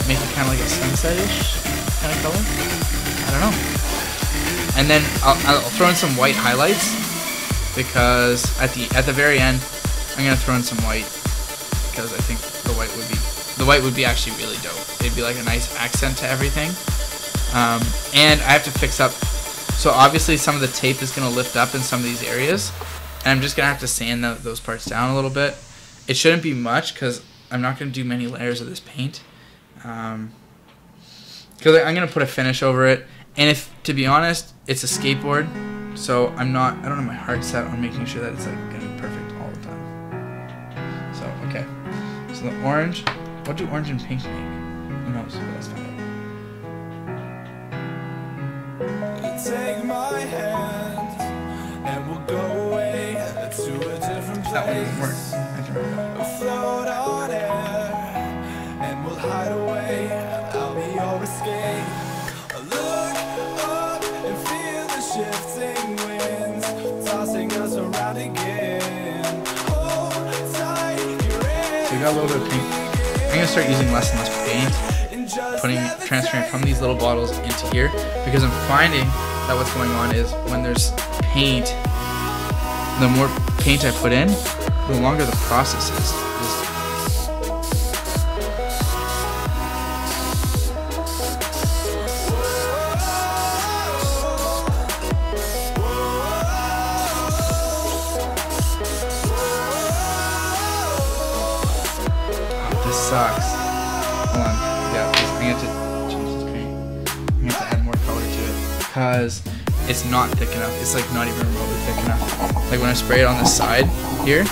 Make it kind of like a sunset-ish kind of color. I don't know. And then I'll throw in some white highlights, because at the very end I'm gonna throw in some white, because I think the white would be actually really dope. It'd be like a nice accent to everything. And I have to fix up. So obviously some of the tape is gonna lift up in some of these areas, and I'm just gonna have to sand those parts down a little bit. It shouldn't be much, because I'm not gonna do many layers of this paint. Because I'm gonna put a finish over it. And if, to be honest, it's a skateboard, so I don't have my heart set on making sure that it's like gonna be perfect all the time. So okay, so the orange. What do orange and pink make? Who knows? But let's find out. Take my hand, and we'll go away to a different place. That one doesn't work. I can remember that. Float on air, and we'll hide away. I'll be your escape. Look up and feel the shifting winds tossing us around again. Hold tight, you're in. So we got a little bit of pink. I'm gonna start using less and less paint, transferring from these little bottles into here, because I'm finding that what's going on is when there's paint, the more paint I put in, the longer the process is. Sucks. Hold on. Yeah, I have to change this paint. I have to add more color to it, because it's not thick enough. It's like not even remotely thick enough. Like when I spray it on the side here,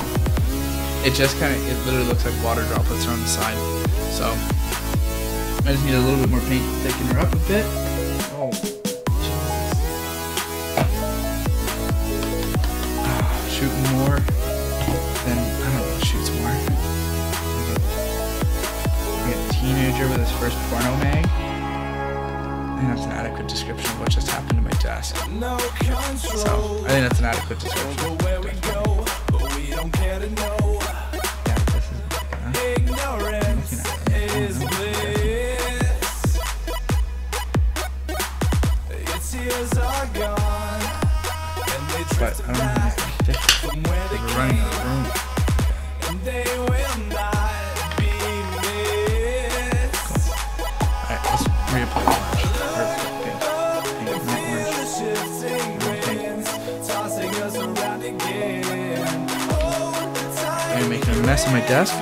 it just it literally looks like water droplets are on the side. So I just need a little bit more paint to thicken her up a bit. Oh, Jesus. Shooting more than, I don't know what shoots more. Teenager with his first porno mag. I think that's an adequate description of what just happened to my desk. So I think that's an adequate description. Yeah, this is but I don't know how to fix it. We're running out of room. Reapply orange. Or pink. Pink, not orange. I'm making a mess of my desk.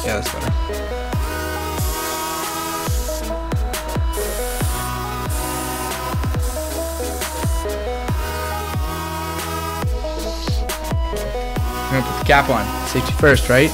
Yeah, that's better. I'm gonna put the cap on. Safety first, right?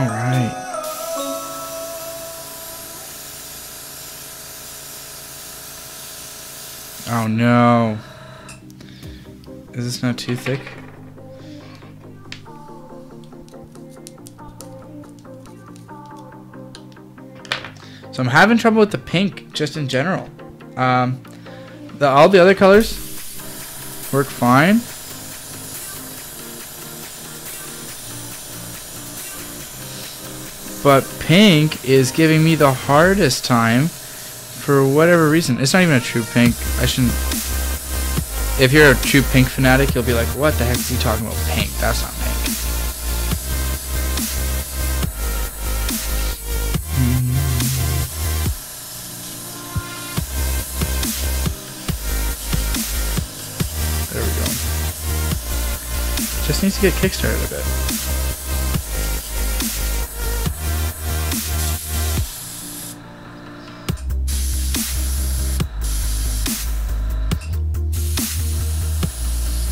Alright. Oh no. Is this not too thick? So I'm having trouble with the pink just in general. All the other colors work fine. But pink is giving me the hardest time for whatever reason. It's not even a true pink. I shouldn't. If you're a true pink fanatic, you'll be like, what the heck is he talking about? Pink. That's not pink. There we go. Just needs to get kickstarted a bit.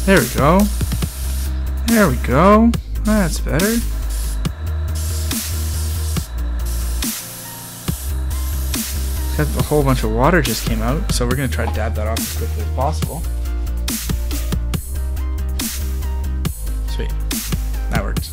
There we go. There we go. That's better. Got a whole bunch of water just came out, so we're gonna try to dab that off as quickly as possible. Sweet. That works.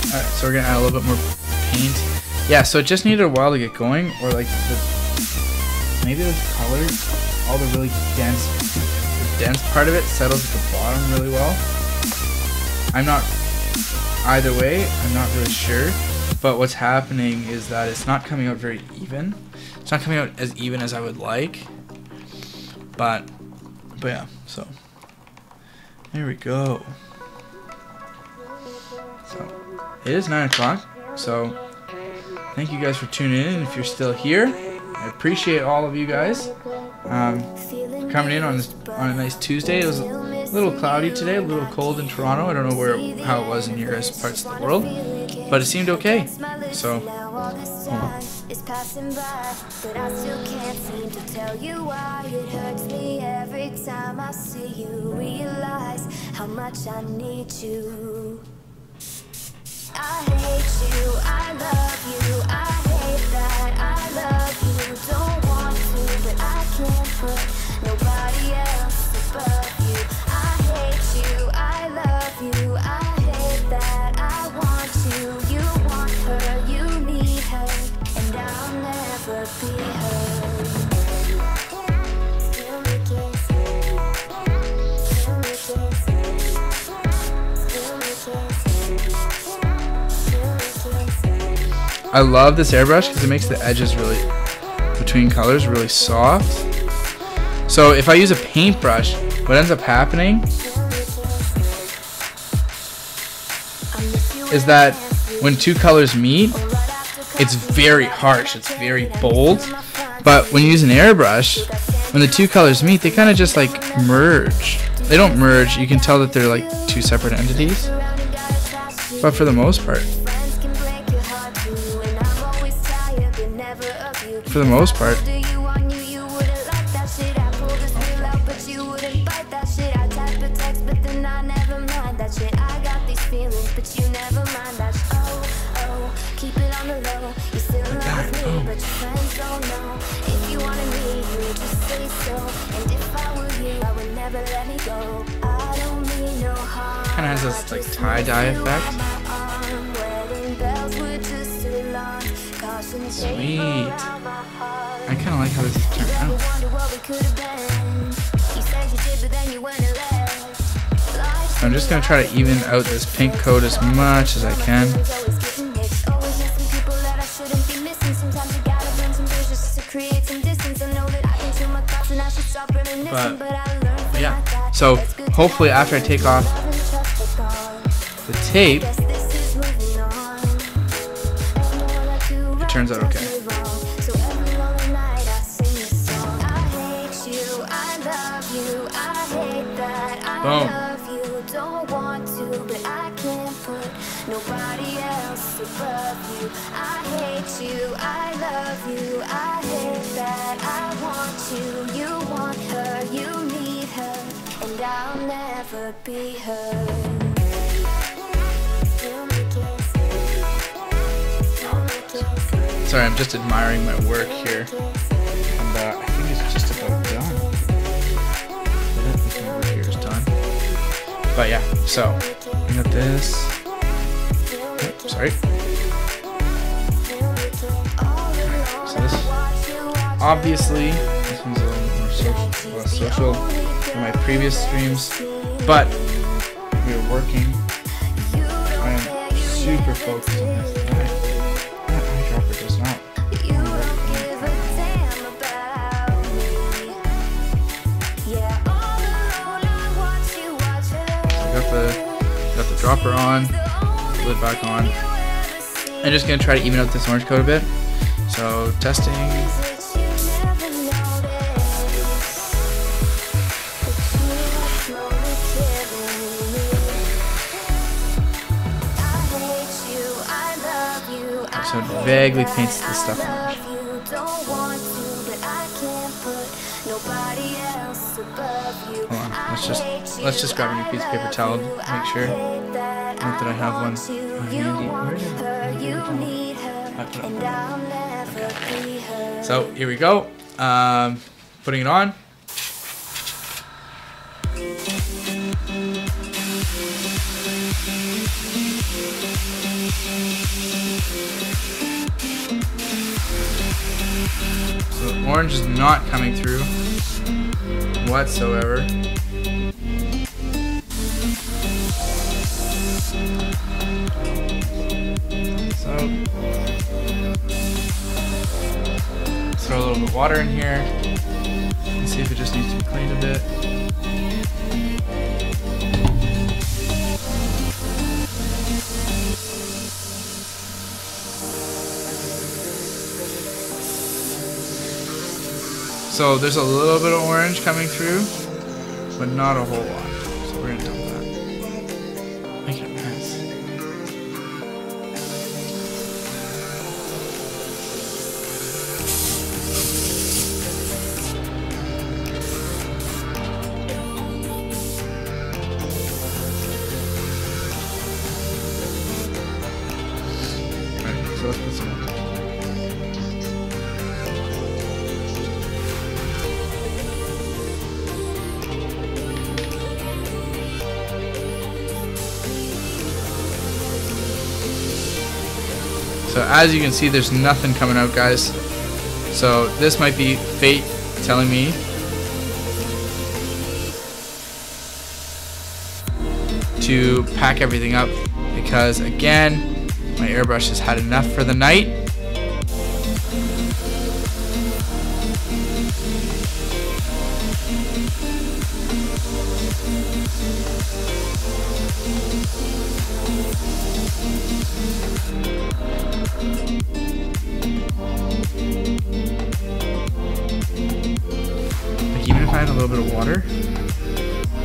Alright, so we're gonna add a little bit more paint. Yeah, so it just needed a while to get going, or like maybe the color, all the really dense part of it settles at the bottom really well. I'm not, either way, I'm not really sure, but what's happening is that it's not coming out very even. It's not coming out as even as I would like, but yeah, so there we go. So it is 9 o'clock, so thank you guys for tuning in. If you're still here, I appreciate all of you guys coming in on a nice Tuesday. It was a little cloudy today, a little cold in Toronto. I don't know how it was in your guys' parts of the world, but it seemed okay. So is passing by, but I still can't seem to tell you why. It hurts me every time I see you, realize how much I need you. I hate you, I love you, I hate that I love you. Don't want to, but I can't put nobody else above you. I hate you, I love you, I hate that I want you. You want her, you need her, and I'll never be her. Still me kiss, still me kiss, still me kiss. I love this airbrush because it makes the edges really, between colors, really soft. So if I use a paintbrush, what ends up happening is that when two colors meet, it's very harsh, it's very bold. But when you use an airbrush, when the two colors meet, they kind of just like merge. They don't merge, you can tell that they're like two separate entities. But for the most part, kind of has this like tie-dye effect. Sweet. I kind of like how this is turned out. I'm just going to try to even out this pink coat as much as I can. But yeah, so hopefully after I take off the tape, it turns out okay. Boom. Nobody else above you. I hate you, I love you, I hate that. I want you, you want her, you need her, and I'll never be her. Sorry, I'm just admiring my work here. And I think it's just about done. I don't think my work here is done. But yeah, so I got this. Oh, sorry. So this, obviously, this one's a little more less social than my previous streams, but we are working. I am super focused on this. That eyedropper does not. Got the dropper on, lid back on. I'm just gonna try to even out this orange coat a bit. So testing. So it vaguely paints the stuff orange. Hold on, let's just grab a new piece of paper towel to make sure. Not that I have one handy. Okay. So here we go. Putting it on. So the orange is not coming through whatsoever. So throw a little bit of water in here and see if it just needs to be cleaned a bit. So there's a little bit of orange coming through, but not a whole lot. So we're gonna dump that. Make it a mess. Alright, so let's put some more. So as you can see, there's nothing coming out, guys. So this might be fate telling me to pack everything up, because again, my airbrush has had enough for the night. Like, even if I add a little bit of water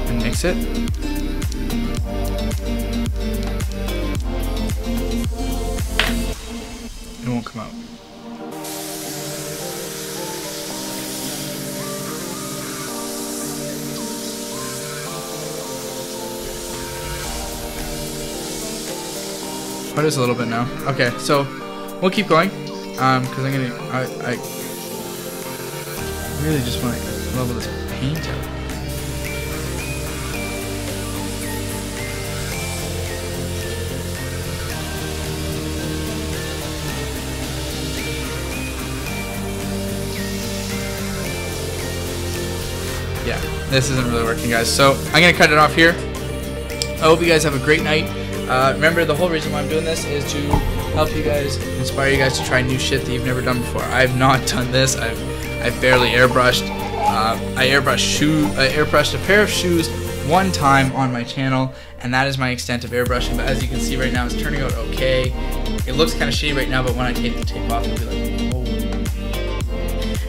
and mix it, it won't come out. Oh, it is a little bit now. Okay, so we'll keep going, because I really just want to level this paint out. Yeah, this isn't really working, guys. So I'm gonna cut it off here. I hope you guys have a great night. Remember, the whole reason why I'm doing this is to help you guys, inspire you guys to try new shit that you've never done before. I've not done this. I've barely airbrushed. I airbrushed a pair of shoes one time on my channel, and that is my extent of airbrushing. But as you can see right now, it's turning out okay. It looks kind of shitty right now, but when I take the tape off, it'll be like, oh.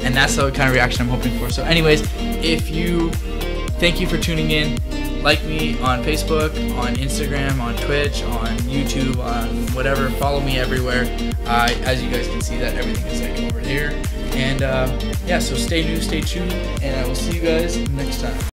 And that's the kind of reaction I'm hoping for. So anyways, thank you for tuning in. Like me on Facebook, on Instagram, on Twitch, on YouTube, on whatever. Follow me everywhere. As you guys can see, that everything is like over here. And yeah, so stay new, stay tuned, and I will see you guys next time.